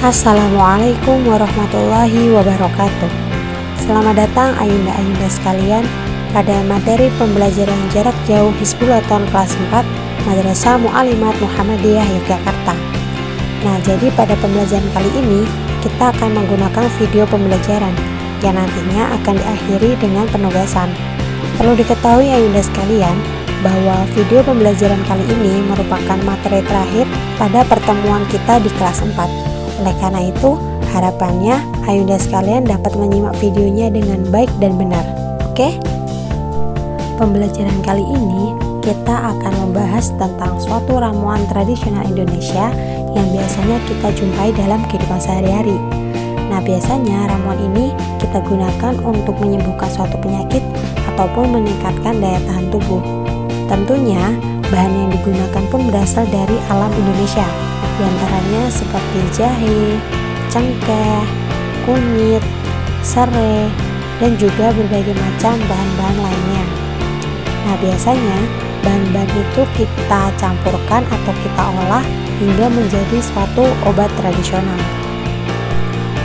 Assalamualaikum warahmatullahi wabarakatuh. Selamat datang ayunda-ayunda sekalian pada materi pembelajaran jarak jauh Hizbulaton kelas 4 Madrasah Mu'allimat Muhammadiyah Yogyakarta. Nah, jadi pada pembelajaran kali ini kita akan menggunakan video pembelajaran yang nantinya akan diakhiri dengan penugasan. Perlu diketahui ayunda sekalian bahwa video pembelajaran kali ini merupakan materi terakhir pada pertemuan kita di kelas 4. Oleh karena itu, harapannya ayunda sekalian dapat menyimak videonya dengan baik dan benar. Oke? Pembelajaran kali ini kita akan membahas tentang suatu ramuan tradisional Indonesia yang biasanya kita jumpai dalam kehidupan sehari-hari. Nah, biasanya ramuan ini kita gunakan untuk menyembuhkan suatu penyakit ataupun meningkatkan daya tahan tubuh. Tentunya, bahan yang digunakan pun berasal dari alam Indonesia, di antaranya seperti jahe, cengkeh, kunyit, serai, dan juga berbagai macam bahan-bahan lainnya. Nah, biasanya bahan-bahan itu kita campurkan atau kita olah hingga menjadi suatu obat tradisional.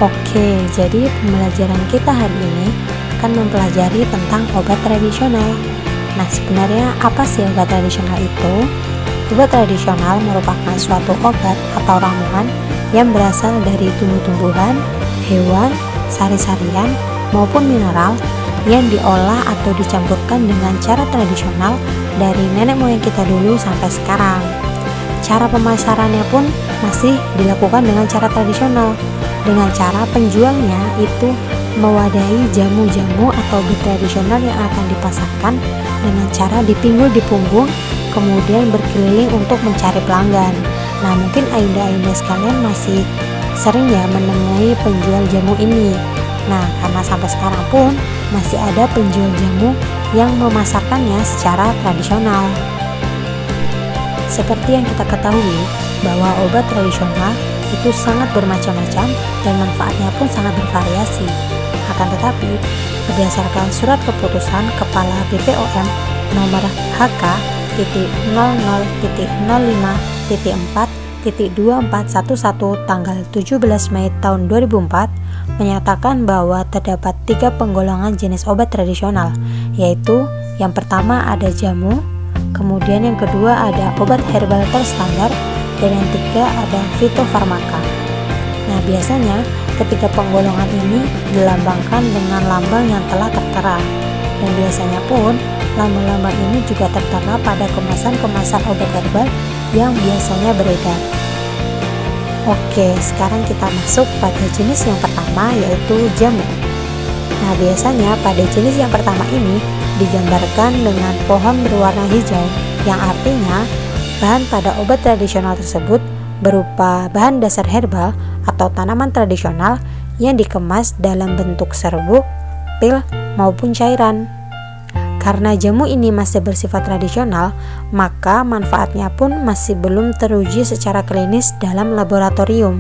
Oke, jadi pembelajaran kita hari ini akan mempelajari tentang obat tradisional. Nah, sebenarnya apa sih obat tradisional itu? Obat tradisional merupakan suatu obat atau ramuan yang berasal dari tumbuh-tumbuhan, hewan, sari-sarian, maupun mineral yang diolah atau dicampurkan dengan cara tradisional dari nenek moyang kita dulu sampai sekarang. Cara pemasarannya pun masih dilakukan dengan cara tradisional, dengan cara penjualnya itu mewadahi jamu-jamu atau obat tradisional yang akan dipasarkan dengan cara dipinggul di punggung, kemudian berkeliling untuk mencari pelanggan. Nah, mungkin ayunda-ayunda sekalian masih sering ya menemui penjual jamu ini. Nah, karena sampai sekarang pun masih ada penjual jamu yang memasarkannya secara tradisional. Seperti yang kita ketahui bahwa obat tradisional itu sangat bermacam-macam dan manfaatnya pun sangat bervariasi. Akan tetapi, berdasarkan surat keputusan Kepala BPOM nomor HK.00.05.4.2411 tanggal 17 Mei tahun 2004 menyatakan bahwa terdapat 3 penggolongan jenis obat tradisional, yaitu yang pertama ada jamu, kemudian yang kedua ada obat herbal terstandar, dan yang ketiga ada fitofarmaka. Nah, biasanya ketiga penggolongan ini dilambangkan dengan lambang yang telah tertera, dan biasanya pun lambang-lambang ini juga tertera pada kemasan-kemasan obat herbal yang biasanya beredar. Oke, sekarang kita masuk pada jenis yang pertama, yaitu jamu. Nah, biasanya pada jenis yang pertama ini digambarkan dengan pohon berwarna hijau, yang artinya bahan pada obat tradisional tersebut berupa bahan dasar herbal atau tanaman tradisional yang dikemas dalam bentuk serbuk, pil, maupun cairan. Karena jamu ini masih bersifat tradisional, maka manfaatnya pun masih belum teruji secara klinis dalam laboratorium.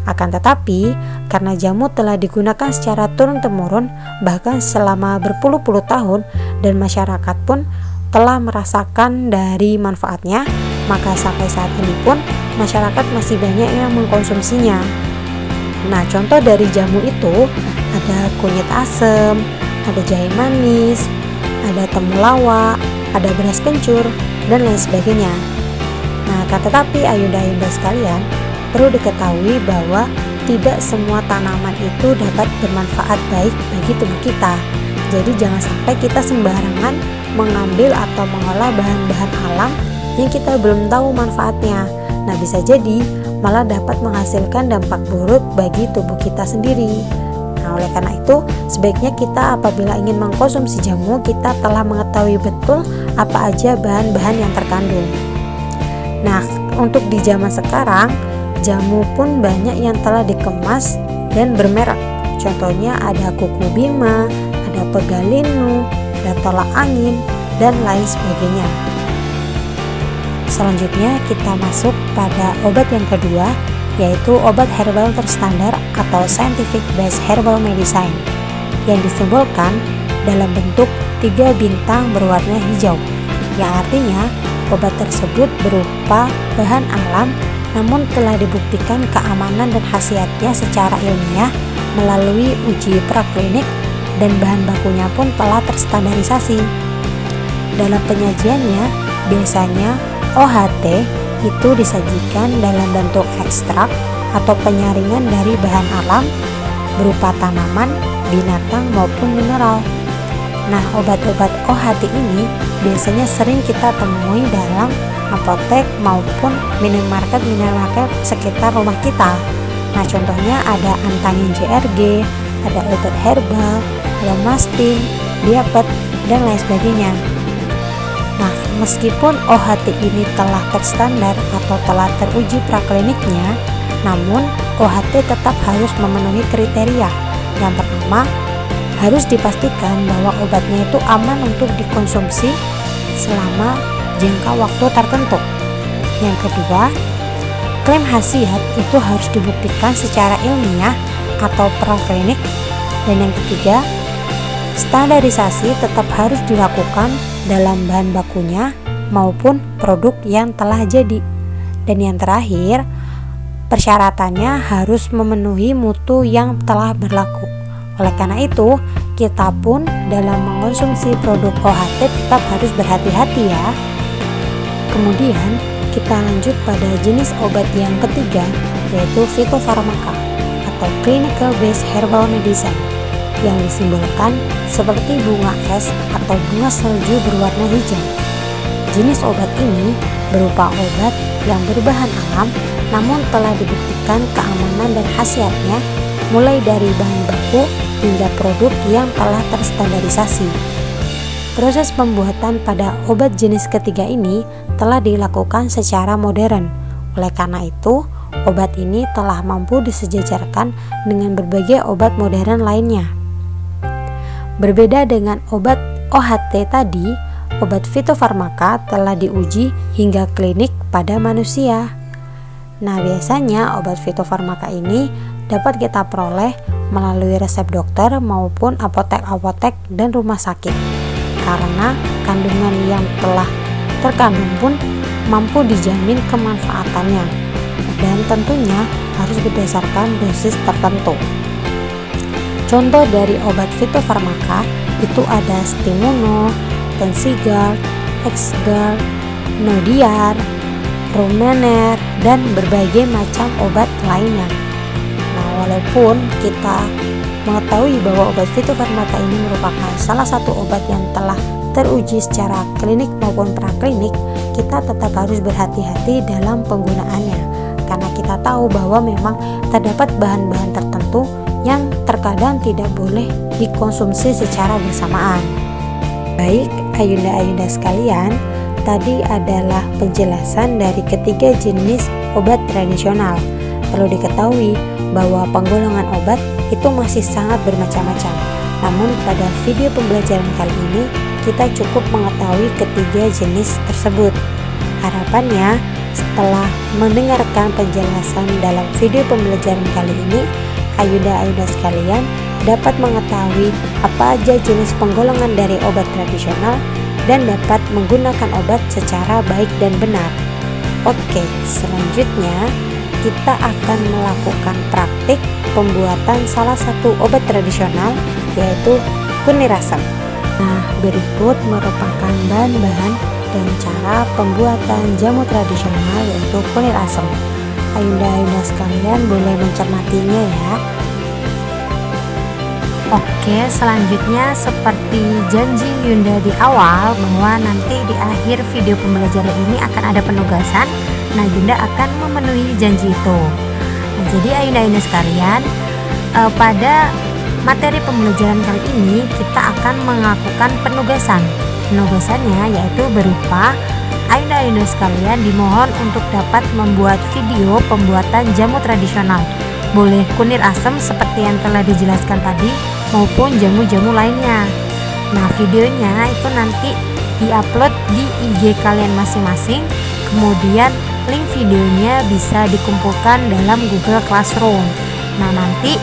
Akan tetapi, karena jamu telah digunakan secara turun-temurun bahkan selama berpuluh-puluh tahun dan masyarakat pun telah merasakan dari manfaatnya, maka sampai saat ini pun masyarakat masih banyak yang mengkonsumsinya. Nah, contoh dari jamu itu ada kunyit asem, ada jahe manis, ada temulawak, ada beras kencur, dan lain sebagainya. Nah, tetapi ayunda-ayunda sekalian, perlu diketahui bahwa tidak semua tanaman itu dapat bermanfaat baik bagi tubuh kita. Jadi jangan sampai kita sembarangan mengambil atau mengolah bahan-bahan alam yang kita belum tahu manfaatnya. Nah, bisa jadi malah dapat menghasilkan dampak buruk bagi tubuh kita sendiri. Nah, oleh karena itu, sebaiknya kita apabila ingin mengkonsumsi jamu, kita telah mengetahui betul apa aja bahan-bahan yang terkandung. Nah, untuk di zaman sekarang, jamu pun banyak yang telah dikemas dan bermerek. Contohnya ada kuku bima, ada pegalinu, ada tolak angin, dan lain sebagainya. Selanjutnya kita masuk pada obat yang kedua, yaitu obat herbal terstandar atau scientific based herbal medicine, yang disimbolkan dalam bentuk 3 bintang berwarna hijau, yang artinya obat tersebut berupa bahan alam namun telah dibuktikan keamanan dan khasiatnya secara ilmiah melalui uji praklinik dan bahan bakunya pun telah terstandarisasi. Dalam penyajiannya, biasanya OHT itu disajikan dalam bentuk ekstrak atau penyaringan dari bahan alam berupa tanaman, binatang maupun mineral. Nah, obat-obat OHT ini biasanya sering kita temui dalam apotek maupun minimarket sekitar rumah kita. Nah, contohnya ada Antangin JRG, ada obat herbal, ada Mastin, Diapet, dan lain sebagainya. Nah, meskipun OHT ini telah terstandar atau telah teruji prakliniknya, namun OHT tetap harus memenuhi kriteria. Yang pertama, harus dipastikan bahwa obatnya itu aman untuk dikonsumsi selama jangka waktu tertentu. Yang kedua, klaim khasiat itu harus dibuktikan secara ilmiah atau praklinik. Dan yang ketiga, standarisasi tetap harus dilakukan dalam bahan bakunya maupun produk yang telah jadi. Dan yang terakhir, persyaratannya harus memenuhi mutu yang telah berlaku. Oleh karena itu, kita pun dalam mengonsumsi produk OHT tetap harus berhati-hati ya. Kemudian kita lanjut pada jenis obat yang ketiga, yaitu fitofarmaka atau clinical based herbal medicine, yang disimbolkan seperti bunga es atau bunga salju berwarna hijau. Jenis obat ini berupa obat yang berbahan alam namun telah dibuktikan keamanan dan khasiatnya mulai dari bahan baku hingga produk yang telah terstandarisasi. Proses pembuatan pada obat jenis ketiga ini telah dilakukan secara modern. Oleh karena itu, obat ini telah mampu disejajarkan dengan berbagai obat modern lainnya. Berbeda dengan obat OHT tadi, obat fitofarmaka telah diuji hingga klinik pada manusia. Nah, biasanya obat fitofarmaka ini dapat kita peroleh melalui resep dokter maupun apotek-apotek dan rumah sakit. Karena kandungan yang telah terkandung pun mampu dijamin kemanfaatannya, dan tentunya harus berdasarkan dosis tertentu. Contoh dari obat fitofarmaka itu ada Stimuno, Tensigard, Exgard, Nodiar, Rumener, dan berbagai macam obat lainnya. Nah, walaupun kita mengetahui bahwa obat fitofarmaka ini merupakan salah satu obat yang telah teruji secara klinik maupun praklinik, kita tetap harus berhati-hati dalam penggunaannya, karena kita tahu bahwa memang terdapat bahan-bahan tertentu yang terkadang tidak boleh dikonsumsi secara bersamaan. Baik, ayunda-ayunda sekalian, tadi adalah penjelasan dari ketiga jenis obat tradisional. Perlu diketahui bahwa penggolongan obat itu masih sangat bermacam-macam. Namun pada video pembelajaran kali ini kita cukup mengetahui ketiga jenis tersebut. Harapannya setelah mendengarkan penjelasan dalam video pembelajaran kali ini, ayunda-ayunda sekalian dapat mengetahui apa aja jenis penggolongan dari obat tradisional dan dapat menggunakan obat secara baik dan benar. Oke, selanjutnya kita akan melakukan praktik pembuatan salah satu obat tradisional, yaitu kunir asam. Nah, berikut merupakan bahan-bahan dan cara pembuatan jamu tradisional, yaitu kunir asam. Ayunda-ayunda sekalian boleh mencermatinya ya. Oke, selanjutnya seperti janji Yunda di awal bahwa nanti di akhir video pembelajaran ini akan ada penugasan. Nah, Yunda akan memenuhi janji itu. Nah, jadi ayunda-ayunda sekalian, pada materi pembelajaran kali ini kita akan melakukan penugasan. Penugasannya yaitu berupa ayunda-ayunda sekalian dimohon untuk dapat membuat video pembuatan jamu tradisional. Boleh kunir asam seperti yang telah dijelaskan tadi, maupun jamu-jamu lainnya. Nah, videonya itu nanti diupload di IG kalian masing-masing. Kemudian link videonya bisa dikumpulkan dalam Google Classroom. Nah, nanti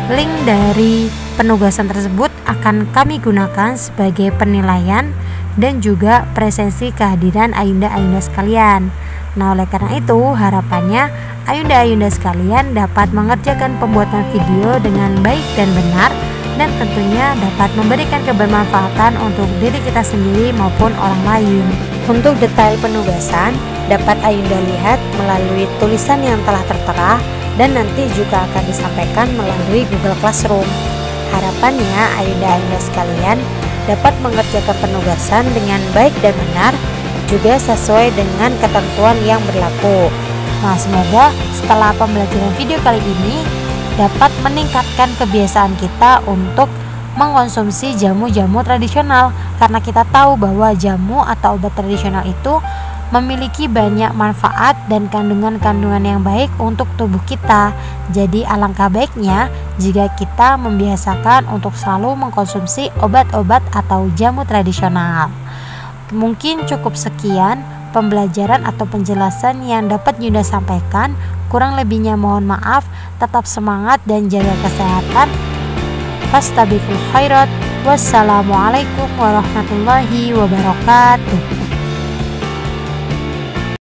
link dari penugasan tersebut akan kami gunakan sebagai penilaian dan juga presensi kehadiran ayunda-ayunda sekalian. Nah, oleh karena itu harapannya Ayunda-ayunda sekalian dapat mengerjakan pembuatan video dengan baik dan benar, dan tentunya dapat memberikan kebermanfaatan untuk diri kita sendiri maupun orang lain. Untuk detail penugasan dapat Ayunda lihat melalui tulisan yang telah tertera dan nanti juga akan disampaikan melalui Google Classroom. Harapannya Ayunda-ayunda sekalian dapat mengerjakan penugasan dengan baik dan benar, juga sesuai dengan ketentuan yang berlaku. Nah, semoga setelah pembelajaran video kali ini dapat meningkatkan kebiasaan kita untuk mengkonsumsi jamu-jamu tradisional, karena kita tahu bahwa jamu atau obat tradisional itu memiliki banyak manfaat dan kandungan-kandungan yang baik untuk tubuh kita. Jadi alangkah baiknya jika kita membiasakan untuk selalu mengkonsumsi obat-obat atau jamu tradisional. Mungkin cukup sekian pembelajaran atau penjelasan yang dapat Yunda sampaikan. Kurang lebihnya mohon maaf. Tetap semangat dan jaga kesehatan. Fastabiqul khairat. Wassalamualaikum warahmatullahi wabarakatuh.